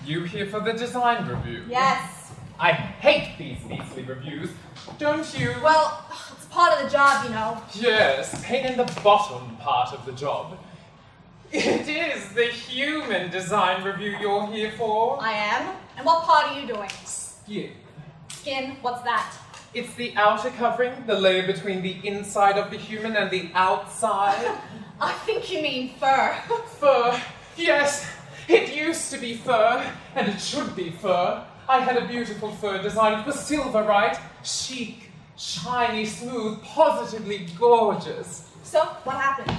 You here for the design review? Yes. I hate these measly reviews. Don't you? Well, it's part of the job, you know. Yes, pain in the bottom part of the job. It is the human design review you're here for. I am. And what part are you doing? Skin. Skin? What's that? It's the outer covering, the layer between the inside of the human and the outside. I think you mean fur. Fur. Yes, it used to be fur, and it should be fur. I had a beautiful fur design. It was silver, right? Chic, shiny, smooth, positively gorgeous. So, what happened?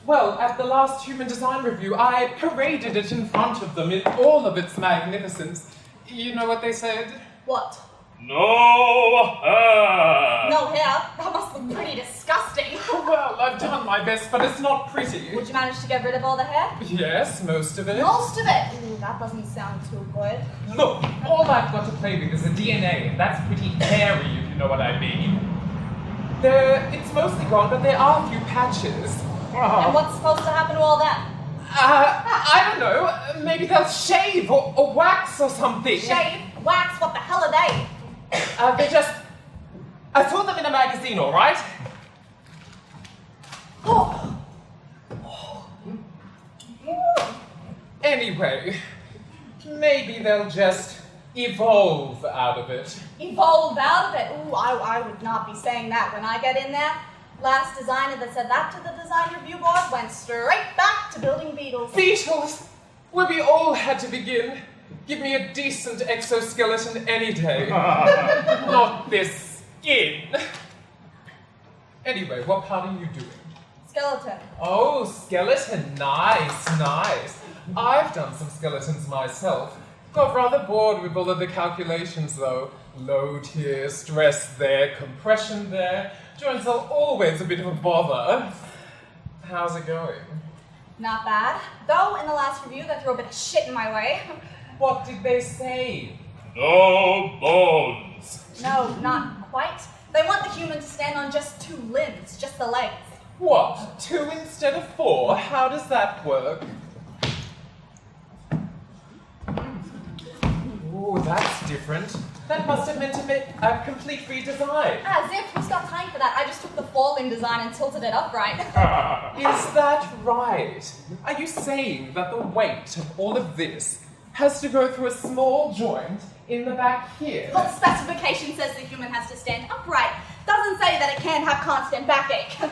Well, at the last human design review, I paraded it in front of them in all of its magnificence. You know what they said? What? No hair! No hair? That must look pretty disgusting. Well, I've done my best, but it's not pretty. Would you manage to get rid of all the hair? Yes, most of it. Most of it? Ooh, that doesn't sound too good. Look, all I've got to play with is the DNA, and that's pretty hairy, if you know what I mean. It's mostly gone, but there are a few patches. And what's supposed to happen to all that? I don't know. Maybe they'll shave or wax or something. Shave? Wax? What the hell are they? I saw them in a magazine, all right? Oh. Anyway, maybe they'll just evolve out of it. Evolve out of it? Ooh, I would not be saying that when I get in there. Last designer that said that to the design review board went straight back to building beetles. Beetles! Where we all had to begin. Give me a decent exoskeleton any day. Not this skin. Anyway, what part are you doing? Skeleton. Oh, skeleton. Nice. I've done some skeletons myself. Got rather bored with all of the calculations, though. Load here, stress there, compression there. Joints are always a bit of a bother. How's it going? Not bad. Though, in the last review, they threw a bit of shit in my way. What did they say? No bones! No, not quite. They want the human to stand on just 2 limbs, just the legs. What? 2 instead of 4? How does that work? Ooh, that's different. That must have meant a complete redesign. As if, who's got time for that? I just took the 4-limb design and tilted it upright. Is that right? Are you saying that the weight of all of this has to go through a small joint in the back here? Well, specification says the human has to stand upright. Doesn't say that it can't have constant backache.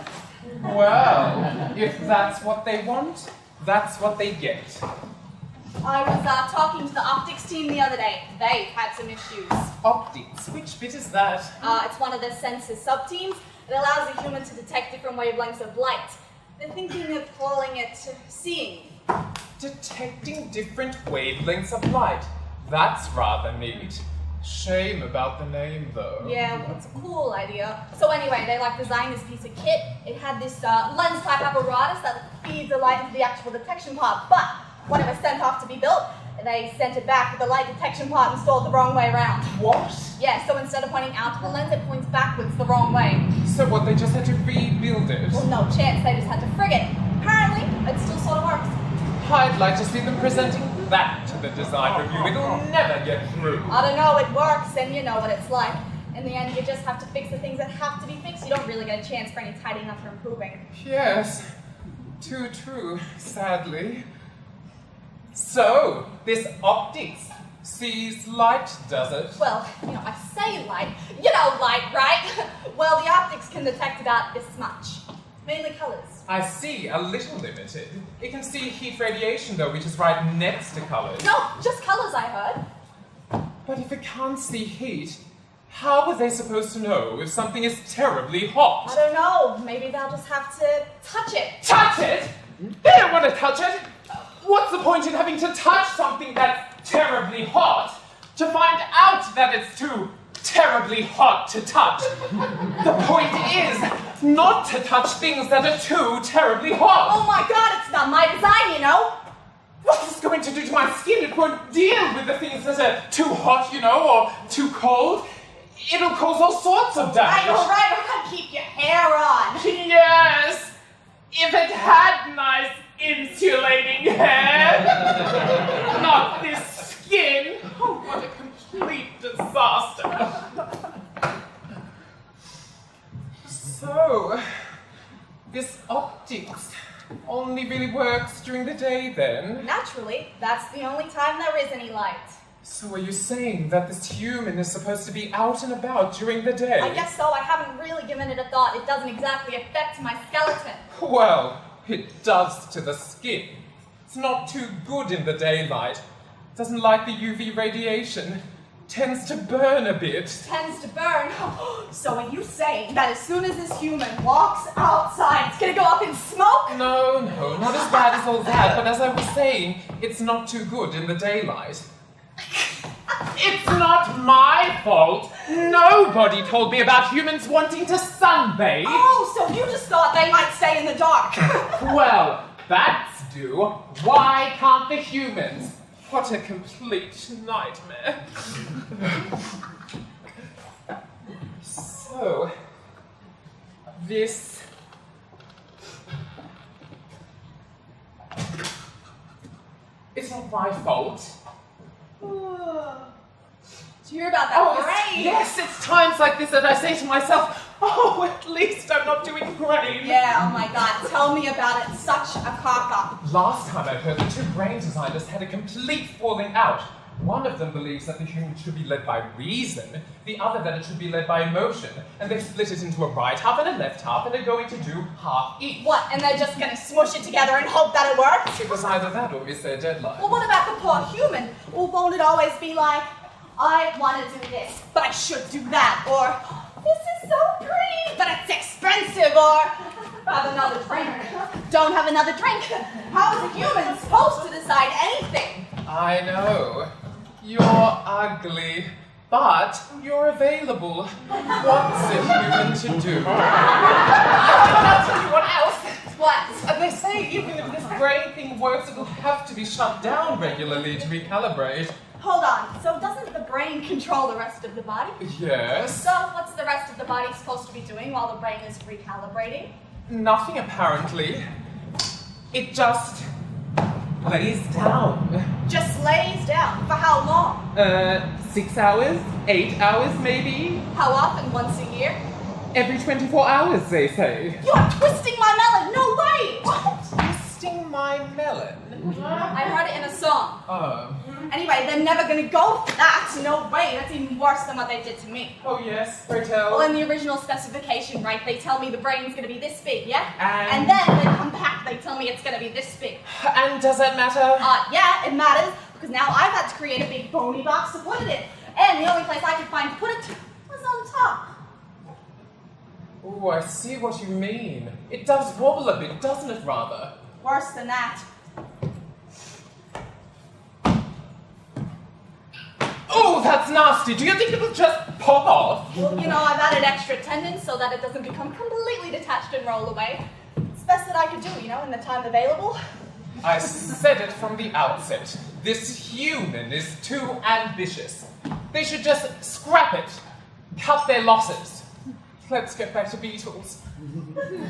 Well, if that's what they want, that's what they get. I was talking to the optics team the other day. They had some issues. Optics? Which bit is that? It's one of the senses sub-teams. It allows the human to detect different wavelengths of light. They're thinking of calling it seeing. Detecting different wavelengths of light. That's rather neat. Shame about the name, though. Yeah, well, it's a cool idea. So anyway, they designed this piece of kit. It had this lens-type apparatus that feeds the light into the actual detection part. But when it was sent off to be built, they sent it back with the light detection part installed the wrong way around. What? Yeah, so instead of pointing out to the lens, it points backwards the wrong way. So what, they just had to rebuild it? Well, no chance, they just had to frig it. Apparently, it still sort of works. I'd like to see them presenting that to the design review. It'll never get through. I don't know, it works, and you know what it's like. In the end, you just have to fix the things that have to be fixed. You don't really get a chance for any tidying up or improving. Yes, too true, sadly. So, this optics sees light, does it? Well, I say light. You know light, right? Well, the optics can detect about this much. Mainly colors. I see, a little limited. It can see heat radiation, though, which is right next to colors. No, just colors, I heard. But if it can't see heat, how are they supposed to know if something is terribly hot? I don't know. Maybe they'll just have to touch it. Touch it? They don't want to touch it. What's the point in having to touch something that's terribly hot to find out that it's too terribly hot to touch? The point is not to touch things that are too terribly hot. Oh my god, it's not my design, you know? What's this going to do to my skin? It won't deal with the things that are too hot, or too cold. It'll cause all sorts of damage. All right, keep your hair on. Yes, if it had nice insulating hair. Not this skin the day then? Naturally, that's the only time there is any light. So are you saying that this human is supposed to be out and about during the day? I guess so. I haven't really given it a thought. It doesn't exactly affect my skeleton. Well, it does to the skin. It's not too good in the daylight. Doesn't like the UV radiation. Tends to burn a bit. Tends to burn. So are you saying that as soon as this human walks outside, it's gonna go up in smoke? No, not as bad as all that, but as I was saying, it's not too good in the daylight. It's not my fault. Nobody told me about humans wanting to sunbathe. Oh, so you just thought they might stay in the dark. Well, that's due. Why can't the humans? What a complete nightmare. So, this... It's not my fault. Did you hear about that brain? Yes, it's times like this that I say to myself, oh, at least I'm not doing brain. Yeah, oh my god, tell me about it. Such a cock-up. Last time I heard, the two brain designers had a complete falling out. One of them believes that the human should be led by reason, the other that it should be led by emotion, and they've split it into a right half and a left half, and they're going to do half each. What, and they're just gonna smush it together and hope that it works? It was either that or miss their deadline. Well, what about the poor human? Well, won't it always be like, I want to do this, but I should do that, or this is so pretty, but it's expensive, or have another drink. Don't have another drink. How is a human supposed to decide anything? I know. You're ugly, but you're available. What's a human to do? I'll tell you what else. What? They say even if this brain thing works, it'll have to be shut down regularly to recalibrate. Hold on, so doesn't the brain control the rest of the body? Yes. So what's the rest of the body supposed to be doing while the brain is recalibrating? Nothing apparently. It just lays down. Just lays down. For how long? 6 hours? 8 hours maybe? How often? Once a year? Every 24 hours, they say. You are twisting my melon! No way! What? Twisting my melon? I heard it in a song. Oh. Anyway, they're never gonna go for that. No way. That's even worse than what they did to me. Oh yes, pray tell. Well, in the original specification, right, they tell me the brain's gonna be this big, yeah? And then they come back, they tell me it's gonna be this big. And does that matter? Yeah, it matters, because now I've had to create a big bony box to put it in. And the only place I could find to put it was on top. Oh, I see what you mean. It does wobble a bit, doesn't it, rather? Worse than that. Oh, that's nasty. Do you think it'll just pop off? Well, you know, I've added extra tendons so that it doesn't become completely detached and roll away. It's the best that I could do, you know, in the time available. I said it from the outset. This human is too ambitious. They should just scrap it. Cut their losses. Let's get back to beetles.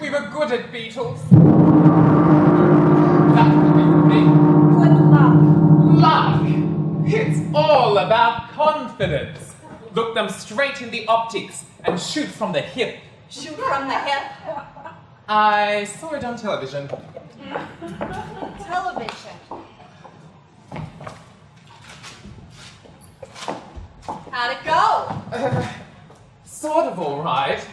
We were good at beetles. That would be for me. Good luck. Luck! It's all about confidence. Look them straight in the optics and shoot from the hip. Shoot from the hip. I saw it on television. Television. How'd it go? Sort of alright.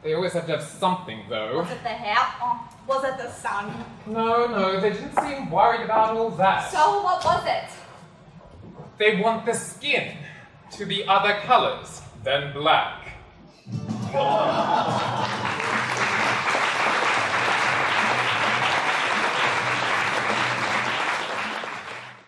They always have to have something, though. Was it the hair? Oh, was it the sun? No, they didn't seem worried about all that. So what was it? They want the skin to be other colors than black.